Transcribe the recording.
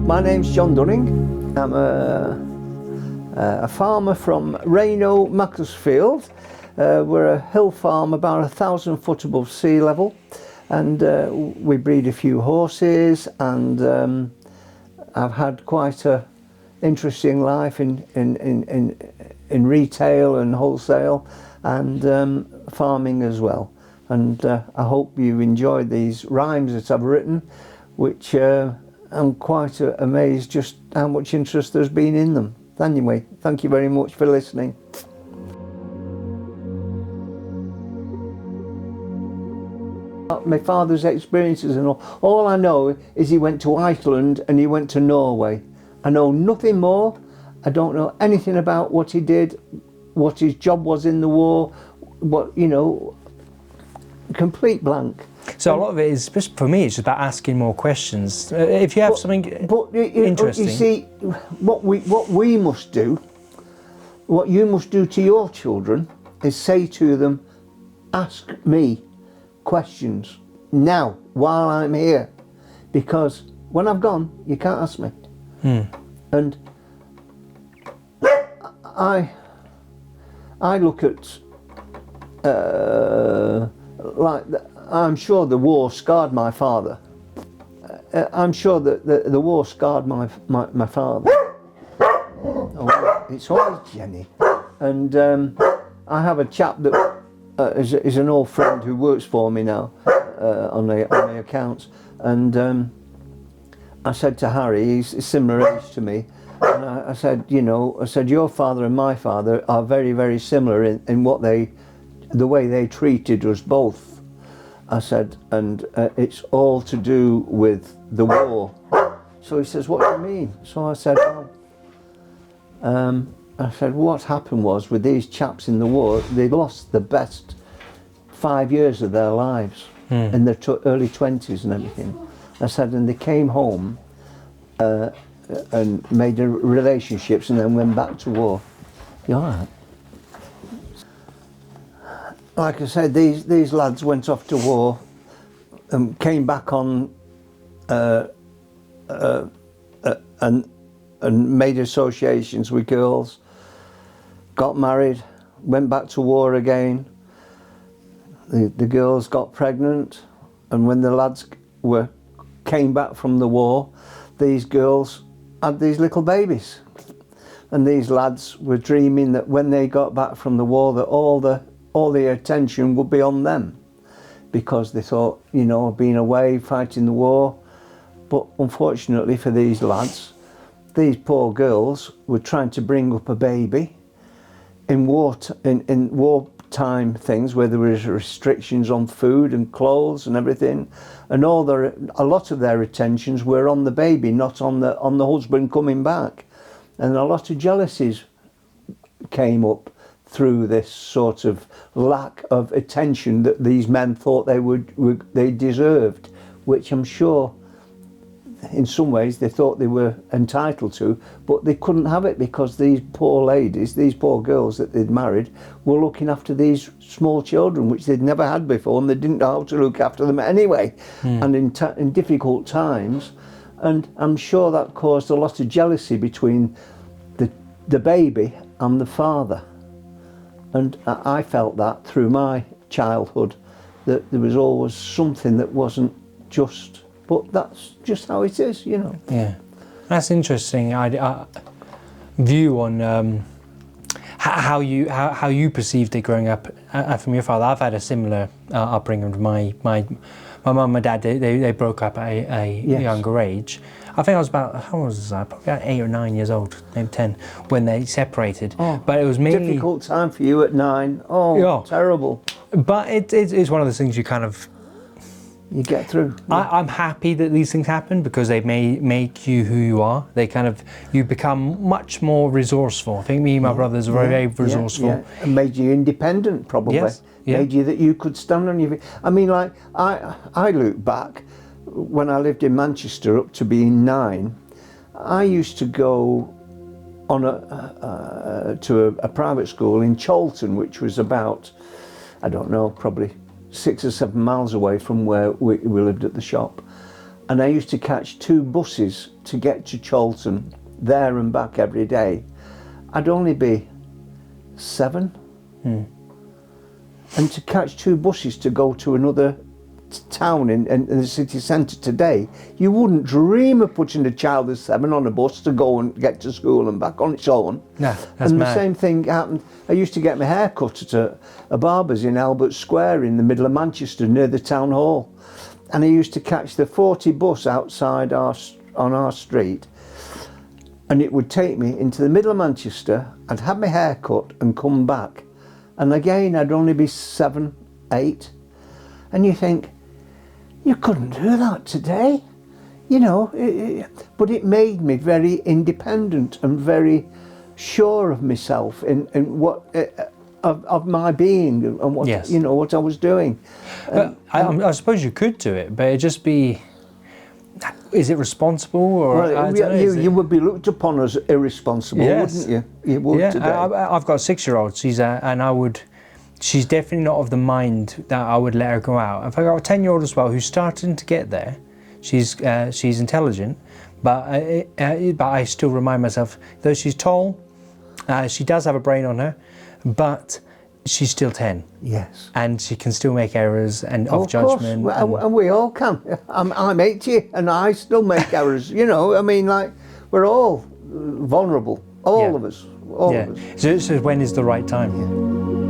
My name's John Dunning. I'm a farmer from Reno, Macclesfield. We're a hill farm about 1,000 foot above sea level, and we breed a few horses, and I've had quite a interesting life in retail and wholesale and farming as well. And I hope you enjoyed these rhymes that I've written, which I'm quite amazed just how much interest there's been in them. Anyway, thank you very much for listening. My father's experiences and all I know is he went to Iceland and he went to Norway. I know nothing more. I don't know anything about what he did, what his job was in the war, what, you know, complete blank. So a lot of it is, just for me, it's just about asking more questions. If you have something interesting. You see, what we must do, what you must do to your children is say to them, ask me questions now while I'm here, because when I've gone, you can't ask me. And I look at I'm sure the war scarred my father. I'm sure that the war scarred my father. Oh, it's always Jenny. And I have a chap that is an old friend who works for me now on the accounts. And I said to Harry, he's a similar age to me, and I said, you know, your father and my father are very, very similar in what the way they treated us both. I said, and it's all to do with the war. So he says, what do you mean? So I said, what happened was with these chaps in the war, they lost the best 5 years of their lives in their early 20s and everything. I said, and they came home and made relationships and then went back to war. You all right? Like I said, these lads went off to war and came back on and made associations with girls, got married, went back to war again. The girls got pregnant, and when the lads came back from the war, these girls had these little babies. And these lads were dreaming that when they got back from the war that all the attention would be on them, because they thought, you know, being away fighting the war. But unfortunately for these lads, these poor girls were trying to bring up a baby in wartime things where there was restrictions on food and clothes and everything, and a lot of their attentions were on the baby, not on the husband coming back, and a lot of jealousies came up through this sort of lack of attention that these men thought they deserved, which I'm sure in some ways they thought they were entitled to, but they couldn't have it because these poor ladies, these poor girls that they'd married, were looking after these small children which they'd never had before, and they didn't know how to look after them anyway, and in difficult times. And I'm sure that caused a lot of jealousy between the baby and the father. And I felt that through my childhood, that there was always something that wasn't just, but that's just how it is, you know. Yeah, that's interesting. View on how you perceived it growing up from your father. I've had a similar upbringing with my mum and my dad. They broke up at a younger age. I think I was about, how old was I? Probably about 8 or 9 years old, maybe 10, when they separated. Oh, but it was mainly difficult time for you at 9. Oh, yeah. Terrible. But it's one of those things you kind of get through. Yeah. I'm happy that these things happen because they make you who you are. You become much more resourced. I think me and my brothers were very resourceful. Yeah. And made you independent, probably. Yes. Yeah. Made you that you could stand on your feet. I mean, like, I look back, when I lived in Manchester up to being 9, I used to go on to a private school in Cholton, which was about, I don't know, probably 6 or 7 miles away from where we lived at the shop. and I used to catch 2 buses to get to Cholton, there and back every day, I'd only be 7. And to catch 2 buses to go to another town in the city centre today, you wouldn't dream of putting a child of 7 on a bus to go and get to school and back on its own. No, that's and mad. the same thing happened. I used to get my hair cut at a barber's in Albert Square in the middle of Manchester near the town hall, and I used to catch the 40 bus outside on our street, and it would take me into the middle of Manchester. I'd have my hair cut and come back, and again I'd only be 7, 8, and you think, you couldn't do that today, you know. But it made me very independent and very sure of myself in what of my being and what, Yes. you know, what I was doing. I suppose you could do it, but it'd just be. Is it responsible, or I don't know, you would be looked upon as irresponsible, Yes. wouldn't you? You would today. I've got a 6-year-old. She's definitely not of the mind that I would let her go out. I've got a 10-year-old as well who's starting to get there. She's intelligent, but I still remind myself, though she's tall, she does have a brain on her, but she's still 10. Yes. And she can still make errors and Of judgment. course, and we all can. I'm 80 and I still make errors, you know. I mean, like, we're all vulnerable, all of us. So when is the right time?